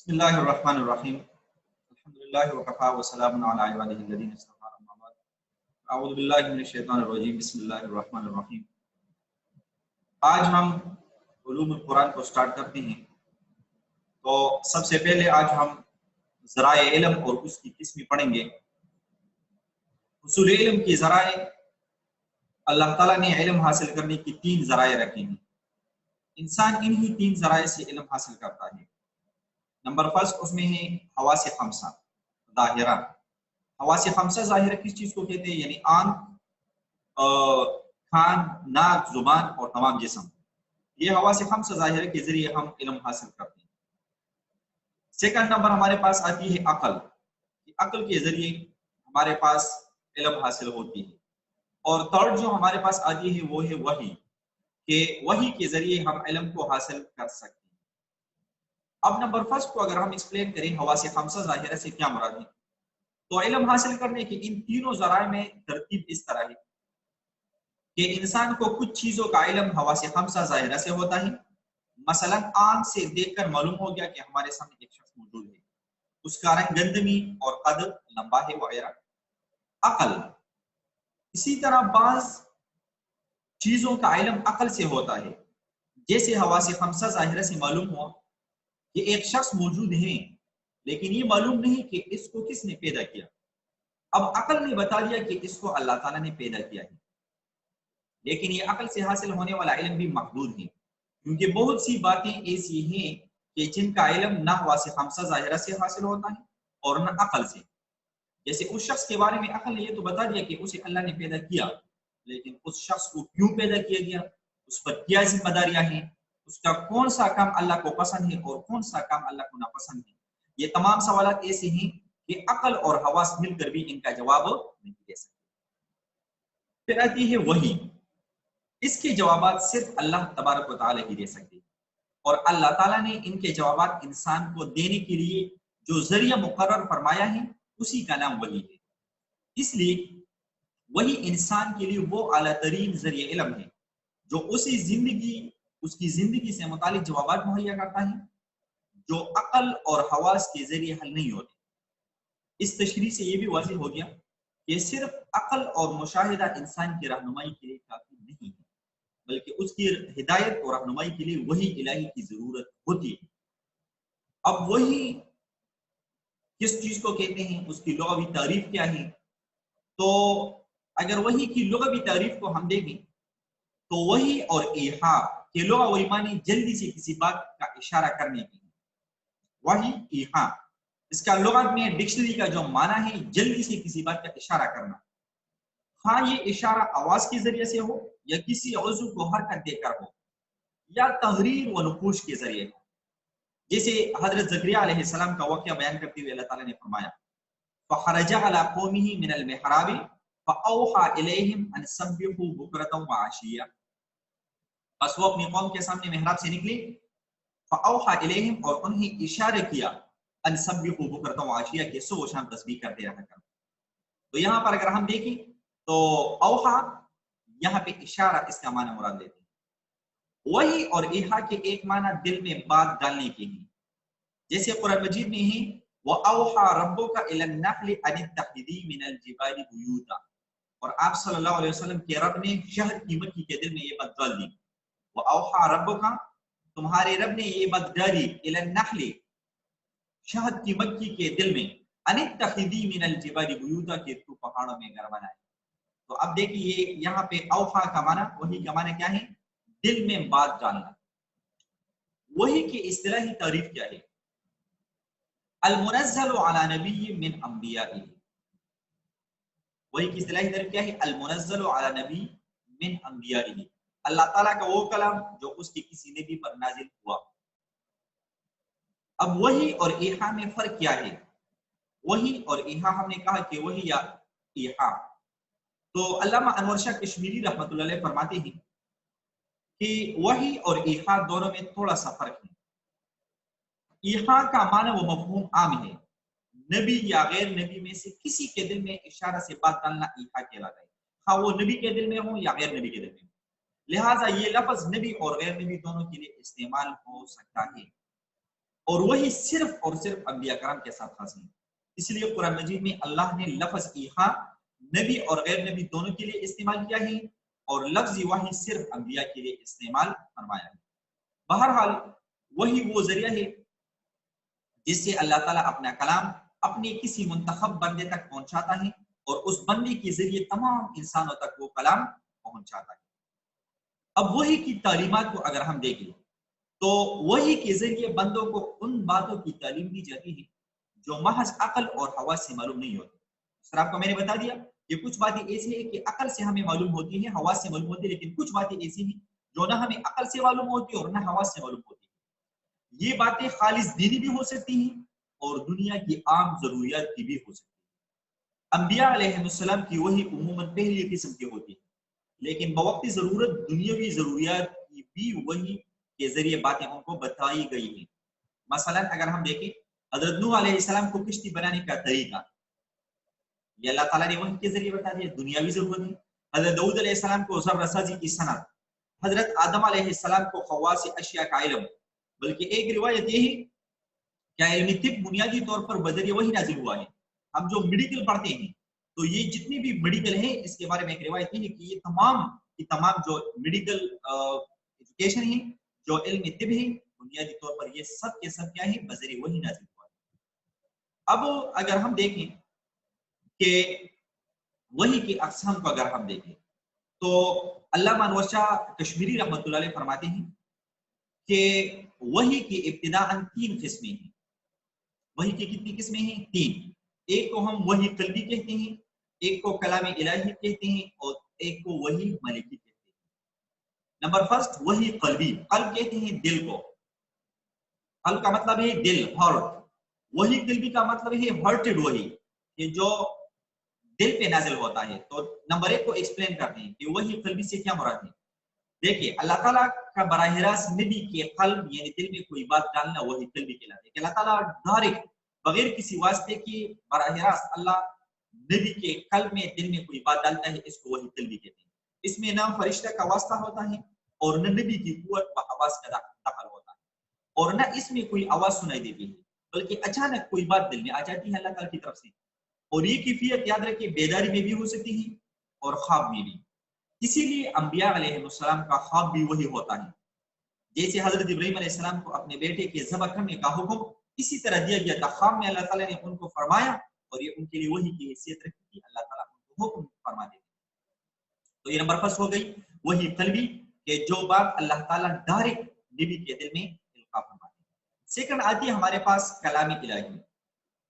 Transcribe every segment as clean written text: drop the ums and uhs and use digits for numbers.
بسم اللہ الرحمن الرحیم الحمدللہ وکفا وسلام علی عبادہ الذین اصطفی اما بعد اعوذ باللہ من الشیطان الرجیم بسم اللہ الرحمن الرحیم۔ آج ہم علوم القرآن کو سٹارٹ کرتے ہیں۔ تو سب سے پہلے آج ہم ذرائع علم اور اس کی قسمیں پڑھیں گے۔ حصول علم کی ذرائع، اللہ تعالیٰ نے علم حاصل کرنے کی 3 ذرائع رکھے ہیں۔ انسان انہی 3 ذرائع سے علم حاصل کرتا ہے۔ نمبر فرسٹ اس میں ہے حواس خمسہ ظاہرہ۔ حواس خمسہ ظاہرہ کس چیز کو کہتے ہیں؟ یعنی آنکھ، کان، ناک، زبان اور تمام جسم۔ یہ حواس خمسہ ظاہرہ کے ذریعے ہم علم حاصل کرتے ہیں۔ سیکنڈ نمبر ہمارے پاس آتی ہے عقل۔ عقل کے ذریعے ہمارے پاس علم حاصل ہوتی ہے۔ اور تھرڈ جو ہمارے پاس آتی ہے وہ ہے وحی، کہ وحی کے ذریعے ہم علم کو حاصل کر سکتے ہیں۔ اب نمبر فرسٹ کو اگر ہم ایکسپلین کریں حواس خمسہ ظاہرہ سے کیا مراد ہے، تو علم حاصل کرنے کی ان تینوں ذرائع میں ترتیب اس طرح ہے کہ انسان کو کچھ چیزوں کا علم حواس خمسہ ظاہرہ سے ہوتا ہے۔ مثلا آنکھ سے دیکھ کر معلوم ہو گیا کہ ہمارے سامنے ایک شخص موجود ہے، اس کا رنگ گندمی اور قد لمبا ہے وغیرہ، عقل۔ اسی طرح بعض چیزوں کا علم عقل سے ہوتا ہے، جیسے حواس خمسہ ظاہرہ سے معلوم ہوا کہ ایک شخص موجود ہے، لیکن یہ معلوم نہیں کہ اس کو کس نے پیدا کیا۔ اب عقل نے بتا دیا کہ اس کو اللہ تعالیٰ نے پیدا کیا ہے، لیکن یہ عقل سے حاصل ہونے والا علم بھی محدود ہے، کیونکہ بہت سی باتیں ایسی ہیں کہ جن کا علم نہ حواس خمسہ ظاہرہ سے حاصل ہوتا ہے اور نہ عقل سے۔ جیسے اس شخص کے بارے میں عقل نے یہ تو بتا دیا کہ اسے اللہ نے پیدا کیا، لیکن اس شخص کو کیوں پیدا کیا گیا، اس پر کیا ذمہ داریاں ہیں، اس کا کون سا کام اللہ کو پسند ہے اور کون سا کام اللہ کو ناپسند ہے، یہ تمام سوالات ایسے ہیں کہ عقل اور حواس مل کر بھی ان کا جواب نہیں دے سکتے۔ پھر آتی ہے وحی۔ اس کے جوابات صرف اللہ تبارک و تعالی ہی دے سکتے ہیں، اور اللہ تعالیٰ نے ان کے جوابات انسان کو دینے کے لیے جو ذریعہ مقرر فرمایا ہے اسی کا نام وحی ہے۔ اس لیے وہی انسان کے لیے وہ اعلیٰ ترین ذریعہ علم ہے جو اس کی زندگی سے متعلق جوابات مہیا کرتا ہے، جو عقل اور حواس کے ذریعے حل نہیں ہوتے۔ اس تشریح سے یہ بھی واضح ہو گیا کہ صرف عقل اور مشاہدہ انسان کی رہنمائی کے لیے کافی نہیں ہے، بلکہ اس کی ہدایت اور رہنمائی کے لیے وحی الہی کی ضرورت ہوتی ہے۔ اب وحی کس چیز کو کہتے ہیں، اس کی لغوی تعریف کیا ہے؟ تو اگر وحی کی لغوی تعریف کو ہم دیکھیں تو وحی اور ایحاء کے لغوی معنی جلدی سے کسی بات کا اشارہ کرنے کی ہے۔ وحی ایحاء، اس کا لغت میں ڈکشنری کا جو معنی ہے جلدی سے کسی بات کا اشارہ کرنا، ہاں یہ اشارہ آواز کے ذریعے سے ہو یا کسی عضو کو حرکت دے کر ہو یا تحریر و نقوش کے ذریعے ہو۔ جیسے حضرت زکریا علیہ السلام کا واقعہ بیان کرتے ہوئے اللہ تعالیٰ نے فرمایا فَخَرَجَ عَلَىٰ قَوْمِهِ مِنَ الْمِحْرَابِ فَأَوْحَىٰ إِلَيْهِمْ أَنْ سَبِّحُوا بُكْرَةً وَعَشِيًّا۔ بس وہ اپنی قوم کے سامنے محراب سے نکلی، فَأَوْحَىٰ إِلَيْهِمْ، اور انہیں اشارہ کیا، أَنْ سَبِّحُوا بُكْرَةً وَعَشِيًّا، کہ صبح و شام تسبیح کرتے رہا کرو۔ تو یہاں پر اگر ہم دیکھیں تو اوحا یہاں پہ اشارہ اس کا معنی مراد لیتے ہیں۔ وحی اور ایحاء کے ایک معنی دل میں بات ڈالنے کے ہیں، جیسے قرآن مجید میں ہے وَأَوْحَىٰ رَبُّكَ إِلَى النَّحْلِ أَنِ اتَّخِذِي مِنَ الْجِبَالِ بُيُوتًا، اور آپ صلی اللہ علیہ وسلم کے رب نے شہد کی مکھی کے دل میں یہ بات ڈال دی۔ وَأَوْحَىٰ رَبُّكَ، تمہارے رب نے یہ بات ڈالی، إِلَى النَّحْلِ، شہد کی مکھی کے دل میں، أَنِ اتَّخِذِي مِنَ الْجِبَالِ بُيُوتًا، کہ تو پہاڑوں میں گھر بنائے۔ تو اب دیکھیے یہاں پہ اوحا کا معنی، وحی کا معنی کیا ہے؟ دل میں بات ڈالنا۔ وحی کی اصطلاحی تعریف کیا ہے؟ المنزل علی نبی من انبیائہ۔ وحی کی اصطلاحی تعریف کیا ہے؟ المنزل علی نبی من انبیائہ، اللہ تعالیٰ کا وہ کلام جو اس کے کسی نبی پر نازل ہوا۔ اب وحی اور ایحاء میں فرق کیا ہے؟ وحی اور ایحاء، ہم نے کہا کہ وحی یا ایحاء، تو علامہ انور شاہ کشمیری رحمۃ اللہ علیہ فرماتے ہیں کہ وحی اور ایحاء دونوں میں تھوڑا سا فرق ہے۔ ایحاء کا معنی و مفہوم عام ہے، نبی یا غیر نبی میں سے کسی کے دل میں اشارہ سے بات ڈالنا ایحاء کہلاتا ہے، ہاں وہ نبی کے دل میں ہو یا غیر نبی کے دل میں ہو۔ لہٰذا یہ لفظ نبی اور غیر نبی دونوں کے لیے استعمال ہو سکتا ہے۔ اور وہی صرف اور صرف انبیاء کرام کے ساتھ خاص ہے۔ اس لیے قرآن مجید میں اللہ نے لفظ ایحا نبی اور غیر نبی دونوں کے لیے استعمال کیا ہے، اور لفظ وحی صرف انبیاء کے لیے استعمال فرمایا ہے۔ بہرحال وہی وہ ذریعہ ہے جس سے اللہ تعالیٰ اپنا کلام اپنے کسی منتخب بندے تک پہنچاتا ہے، اور اس بندے کے ذریعے تمام انسانوں تک وہ کلام پہنچاتا ہے۔ اب وحی کی تعلیمات کو اگر ہم دیکھیں تو وحی کے ذریعے بندوں کو ان باتوں کی تعلیم دی جاتی ہے جو محض عقل اور حواس سے معلوم نہیں ہوتی۔ سر آپ کو میں نے بتا دیا کہ کچھ باتیں ایسی ہیں کہ عقل سے ہمیں معلوم ہوتی ہیں، حواس سے معلوم ہوتی ہے، لیکن کچھ باتیں ایسی ہیں جو نہ ہمیں عقل سے معلوم ہوتی اور نہ حواس سے معلوم ہوتی ہے۔ یہ باتیں خالص دینی بھی ہو سکتی ہیں اور دنیا کی عام ضروریات کی بھی ہو سکتی ہیں۔ انبیاء علیہ السلام کی وحی عموماً پہلی قسم کی ہوتی ہے، لیکن بوقت ضرورت دنیاوی ضروریات کی بھی وحی کے ذریعے باتیں ان کو بتائی گئی ہیں۔ مثلا اگر ہم دیکھیں حضرت نوح علیہ السلام کو کشتی بنانے کا طریقہ یہ اللہ تعالیٰ نے وحی کے ذریعے بتا دیا، دنیاوی ضرورت ہے۔ حضرت داؤد علیہ السلام کو ذرہ سازی کی صنعت، حضرت آدم علیہ السلام کو خواص اشیاء کا علم، بلکہ ایک روایت یہ ہے کہ علم طب بنیادی طور پر بذریعہ وحی نازل ہوا ہے۔ ہم جو میڈیکل پڑھتے ہیں تو یہ جتنی بھی میڈیکل ہیں اس کے بارے میں ایک روایت یہ ہے کہ یہ تمام جو میڈیکل ایجوکیشن ہے، جو علم طب ہے، بنیادی طور پر یہ سب کے سب کیا ہے؟ بذریعہ وحی نازل ہوا ہے۔ اب اگر ہم دیکھیں کہ وحی کی اقسام کو اگر ہم دیکھیں تو علامہ انور شاہ کشمیری رحمۃ اللہ علیہ فرماتے ہیں کہ وحی کی ابتداءً 3 قسمیں ہیں۔ وحی کی کتنی قسمیں ہیں؟ 3۔ ایک کو ہم وحی قلبی کہتے ہیں، ایک کو کلام الہی کہتے ہیں، اور ایک کو وحی ملکی کہتے ہیں۔ نمبر فرسٹ وحی قلبی، قلب کہتے ہیں دل کو، قلب کا مطلب ہے دل، ہارٹ۔ وحی قلبی کا مطلب ہے ہارٹڈ وحی، کہ جو دل پہ نازل ہوتا ہے۔ تو نمبر 1 کو ایکسپلین کرتے ہیں کہ وحی قلبی سے کیا مراد ہے۔ دیکھیے اللہ تعالیٰ کا براہ راست نبی کے قلب یعنی دل میں کوئی بات ڈالنا وحی قلبی کہلاتا ہے، کہ اللہ تعالیٰ ڈائریکٹ بغیر کسی واسطے کی براہ راست اللہ نبی کے قلب میں دل میں کوئی بات ڈالتا ہے، اس کو وحی قلبی کہتے ہیں۔ اس میں نہ فرشتہ کا واسطہ ہوتا ہے اور نہ نبی کی قوت و آواز کا دخل ہوتا ہے، اور نہ اس میں کوئی آواز سنائی دیتی ہے، بلکہ اچانک کوئی بات دل میں آ جاتی ہے اللہ تعالیٰ کی طرف سے۔ اور یہ کیفیت یاد رکھیں بیداری میں بھی ہو سکتی ہے اور خواب میں بھی۔ اسی لیے انبیاء علیہ السلام کا خواب بھی وہی ہوتا ہے۔ جیسے حضرت ابراہیم علیہ السلام کو اپنے بیٹے کے ذبح کرنے کا حکم اسی طرح دیا گیا تھا، خواب میں اللہ تعالیٰ نے ان کو فرمایا اور یہ ان کے لیے وحی کی حیثیت رکھتی تھی، اللہ تعالیٰ ان کو حکم فرما دیتے۔ تو یہ نمبر فرسٹ ہو گئی وحی قلبی، کہ جو بات اللہ تعالیٰ ڈائریکٹ نبی کے دل میں القاء فرماتے ہیں۔ سیکنڈ آتی ہے ہمارے پاس کلام الہی،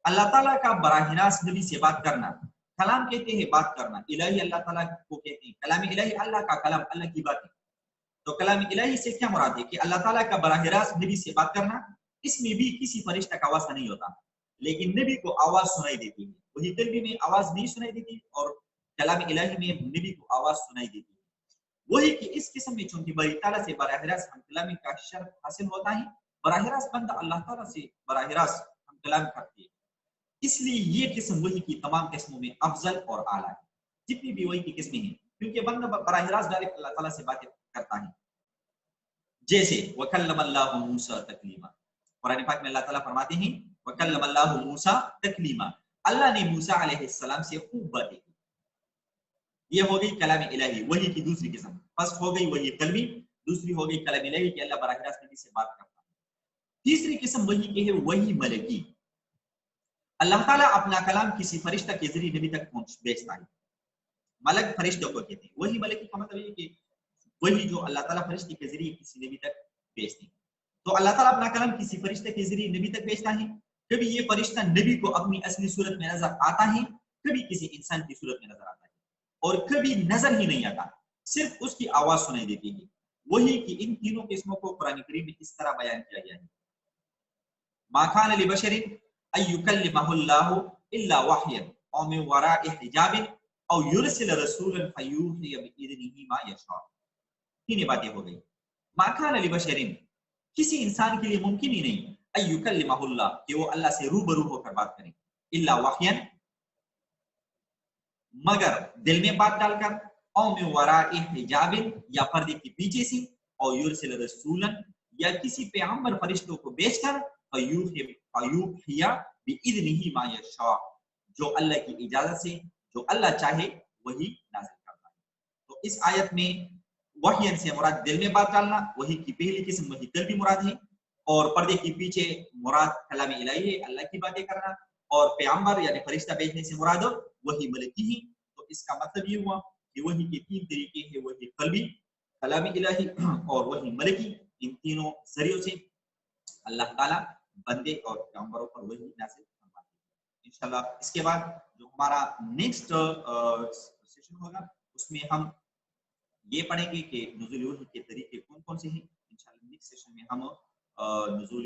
اللہ تعالیٰ کا براہ راست نبی سے بات کرنا۔ کلام کہتے ہیں بات کرنا، الہی اللہ تعالیٰ کو کہتے ہیں، کلام الہی اللہ کا کلام، اللہ کی بات ہے۔ تو کلام الہی سے کیا مراد ہے؟ کہ اللہ تعالیٰ کا براہ راست نبی سے بات کرنا، اس میں بھی کسی فرشتہ کا واسطہ نہیں ہوتا، لیکن نبی کو آواز سنائی دیتی ہے۔ وہی قلبی میں آواز نہیں سنائی دیتی اور کلام الہی میں نبی کو آواز سنائی دیتی ہے۔ وہی کی اس قسم میں چونکہ باری تعالیٰ سے براہ راست ہم کلامی کا شرف حاصل ہوتا ہے، براہ راست بندہ اللہ تعالیٰ سے براہ راست ہم کلام کرتے ہیں، اس لیے یہ قسم وحی کی تمام قسموں میں افضل اور اعلیٰ ہے جتنی بھی وحی کی قسمیں ہیں، کیونکہ بندہ براہ راست ڈائریکٹ اللہ تعالیٰ سے باتیں کرتا ہے۔ جیسے وَكَلَّمَ اللَّهُ مُوسَىٰ تَكْلِيمًا، قرآن پاک میں اللہ تعالیٰ فرماتے ہیں وَكَلَّمَ اللَّهُ مُوسَىٰ تَكْلِيمًا، اللہ نے موسیٰ علیہ السلام سے خوب باتیں کی۔ یہ ہو گئی کلام الہی، وحی کی دوسری قسم۔ فرسٹ ہو گئی وحی قلبی، دوسری ہو گئی کلام الہی کہ اللہ براہ راست نبی سے بات کرتا ہے۔ تیسری قسم وحی کی ہے وحی ملکی، اللہ تعالیٰ اپنا کلام کسی فرشتہ کے ذریعے نبی تک بھیجتا ہے، ملک فرشتوں کو کہتے ہیں۔ وحی ملکی کا مطلب یہ کہ وہی جو اللہ تعالیٰ فرشتے کے ذریعے کسی نبی تک بھیجتے ہیں۔ تو اللہ تعالیٰ اپنا کلام کسی فرشتے کے ذریعے نبی تک بھیجتا ہے، کبھی یہ فرشتہ نبی کو اپنی اصلی صورت میں نظر آتا ہے، کبھی کسی انسان کی صورت میں نظر آتا ہے، اور کبھی نظر ہی نہیں آتا، صرف اس کی آواز سنائی دیتی ہے۔ وحی کی ان تینوں قسموں کو قرآن کریم میں اس طرح بیان کیا گیا ہے، ما کان لبشر ان یکلمہ اللہ الا وحیا او من وراء حجاب او یرسل رسولا فیوحی باذنہ ما یشاء۔ تین باتیں ہو گئی۔ ما کان لبشر، کسی انسان کے لیے ممکن ہی نہیں، ان یکلمہ اللہ، کہ وہ اللہ سے روبرو ہو کر بات کرے، الا وحیا، مگر دل میں بات ڈال کر، او من وراء حجاب، یا پردے کے پیچھے سے، او یرسل رسولا، یا کسی پیغمبر فرشتوں کو بھیج کر، فیوحی بإذنہ ما یشاء، جو اللہ کی اجازت سے جو اللہ چاہے وہی نازل کرتا ہے۔ تو اس آیت میں وحی سے مراد دل میں بات ڈالنا، وحی کی پہلی قسم وحی قلبی مراد ہے، اور پردے کے پیچھے مراد کلام الہی ہے، اللہ کی باتیں کرنا، اور پیغمبر یعنی فرشتہ بھیجنے سے مراد وحی ملکی ہی۔ تو اس کا مطلب یہ ہوا کہ وحی کے تین طریقے ہیں، وحی قلبی، کلام الہی اور وحی ملکی۔ ان تینوں ذریعوں سے اللہ تعالیٰ بندے اور پیغمبروں پر وحی نازل فرماتے ہیں۔ انشاءاللہ اس کے بعد جو ہمارا نیکسٹ سیشن ہوگا اس میں ہم یہ پڑھیں گے کہ نزول وحی کے طریقے کون کون سے ہیں۔ انشاءاللہ نیکسٹ سیشن میں ہم نزول